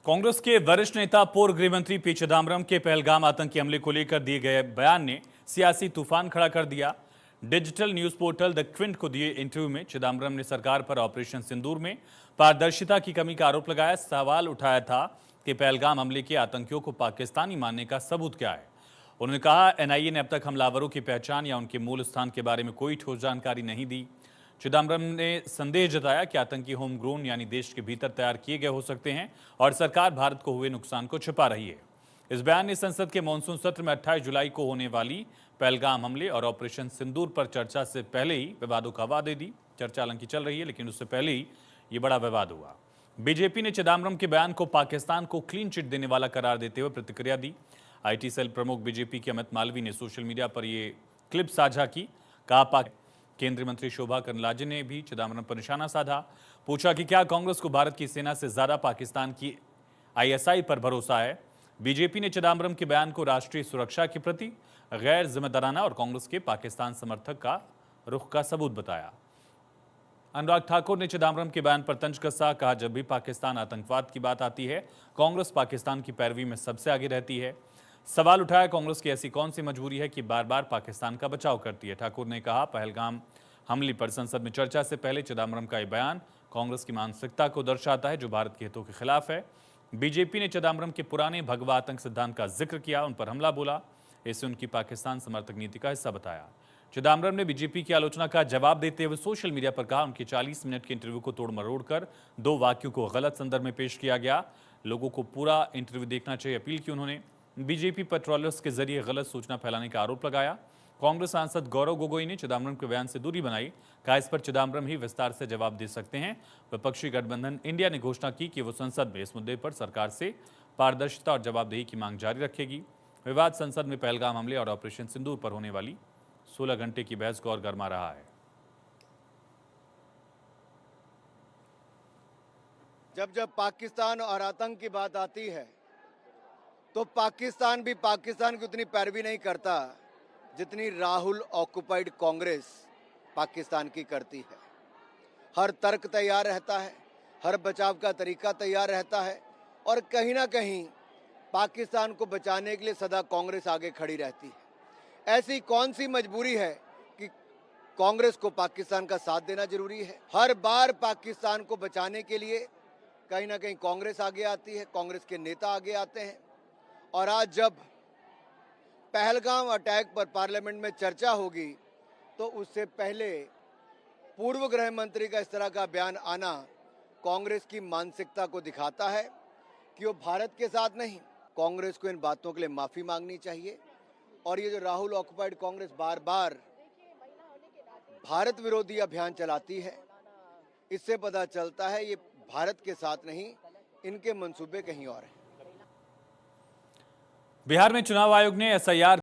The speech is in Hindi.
कांग्रेस के वरिष्ठ नेता पूर्व गृह मंत्री पी चिदम्बरम के पहलगाम आतंकी हमले को लेकर दिए गए बयान ने सियासी तूफान खड़ा कर दिया। Digital news portal the Quint को दिए इंटरव्यू में चिदम्बरम ने सरकार पर ऑपरेशन सिंदूर में पारदर्शिता की कमी का आरोप लगाया। सवाल उठाया था कि पहलगाम हमले के आतंकियों को पाकिस्तानी मानने का सबूत क्या है। उन्होंने कहा, एनआईए ने अब तक हमलावरों की पहचान या उनके मूल स्थान के बारे में कोई ठोस जानकारी नहीं दी। चिदम्बरम ने संदेह जताया कि आतंकी होम ग्रोन यानी देश के भीतर तैयार किए गए हो सकते हैं और सरकार भारत को हुए नुकसान को छिपा रही है। इस बयान ने संसद के मॉनसून सत्र में 28 जुलाई को होने वाली पहलगाम हमले और ऑपरेशन सिंदूर पर चर्चा से पहले ही विवादों का हवा दे दी। चर्चा हालांकि चल रही है, लेकिन उससे पहले ही ये बड़ा विवाद हुआ। बीजेपी ने चिदम्बरम के बयान को पाकिस्तान को क्लीन चिट देने वाला करार देते हुए प्रतिक्रिया दी। आईटी सेल प्रमुख बीजेपी के अमित मालवीय ने सोशल मीडिया पर ये क्लिप साझा की। कहा, केंद्रीय मंत्री शोभा करंदलाजे ने भी चिदम्बरम पर निशाना साधा। पूछा कि क्या कांग्रेस को भारत की सेना से ज्यादा पाकिस्तान की आईएसआई पर भरोसा है। बीजेपी ने चिदम्बरम के बयान को राष्ट्रीय सुरक्षा के प्रति गैर जिम्मेदाराना और कांग्रेस के पाकिस्तान समर्थक का रुख का सबूत बताया। अनुराग ठाकुर ने चिदम्बरम के बयान पर तंज कसा। कहा, जब भी पाकिस्तान आतंकवाद की बात आती है, कांग्रेस पाकिस्तान की पैरवी में सबसे आगे रहती है। सवाल उठाया, कांग्रेस की ऐसी कौन सी मजबूरी है कि बार बार पाकिस्तान का बचाव करती है। ठाकुर ने कहा, पहलगाम हमले पर संसद में चर्चा से पहले चिदम्बरम का यह बयान कांग्रेस की मानसिकता को दर्शाता है जो भारत के हितों के खिलाफ है। बीजेपी ने चिदम्बरम के पुराने भगवा आतंक सिद्धांत का जिक्र किया, उन पर हमला बोला। इसे उनकी पाकिस्तान समर्थक नीति का हिस्सा बताया। चिदम्बरम ने बीजेपी की आलोचना का जवाब देते हुए सोशल मीडिया पर कहा, उनके 40 मिनट के इंटरव्यू को तोड़ मरोड़ कर 2 वाक्यों को गलत संदर्भ में पेश किया गया। लोगों को पूरा इंटरव्यू देखना चाहिए, अपील की उन्होंने। बीजेपी पर ट्रोलर्स के जरिए गलत सूचना फैलाने का आरोप लगाया। कांग्रेस सांसद गौरव गोगोई ने चिदम्बरम के बयान से दूरी बनाई। कहा, इस पर चिदम्बरम ही विस्तार से जवाब दे सकते हैं। विपक्षी गठबंधन इंडिया ने घोषणा की कि वो संसद में इस मुद्दे पर सरकार से पारदर्शिता और जवाबदेही की मांग जारी रखेगी। विवाद संसद में पहलगाम हमले और ऑपरेशन सिंदूर पर होने वाली 16 घंटे की बहस को और गर्मा रहा है। जब जब पाकिस्तान और आतंक की बात आती है तो पाकिस्तान भी पाकिस्तान की उतनी पैरवी नहीं करता जितनी राहुल ऑक्युपाइड कांग्रेस पाकिस्तान की करती है। हर तर्क तैयार रहता है, हर बचाव का तरीका तैयार रहता है और कहीं ना कहीं पाकिस्तान को बचाने के लिए सदा कांग्रेस आगे खड़ी रहती है। ऐसी कौन सी मजबूरी है कि कांग्रेस को पाकिस्तान का साथ देना जरूरी है। हर बार पाकिस्तान को बचाने के लिए कहीं ना कहीं कांग्रेस आगे आती है, कांग्रेस के नेता आगे आते हैं। और आज जब पहलगाम अटैक पर पार्लियामेंट में चर्चा होगी तो उससे पहले पूर्व गृह मंत्री का इस तरह का बयान आना कांग्रेस की मानसिकता को दिखाता है कि वो भारत के साथ नहीं। कांग्रेस को इन बातों के लिए माफी मांगनी चाहिए। और ये जो राहुल ऑक्युपाइड कांग्रेस बार बार भारत विरोधी अभियान चलाती है, इससे पता चलता है ये भारत के साथ नहीं, इनके मंसूबे कहीं और हैं। बिहार में चुनाव आयोग ने एसआईआर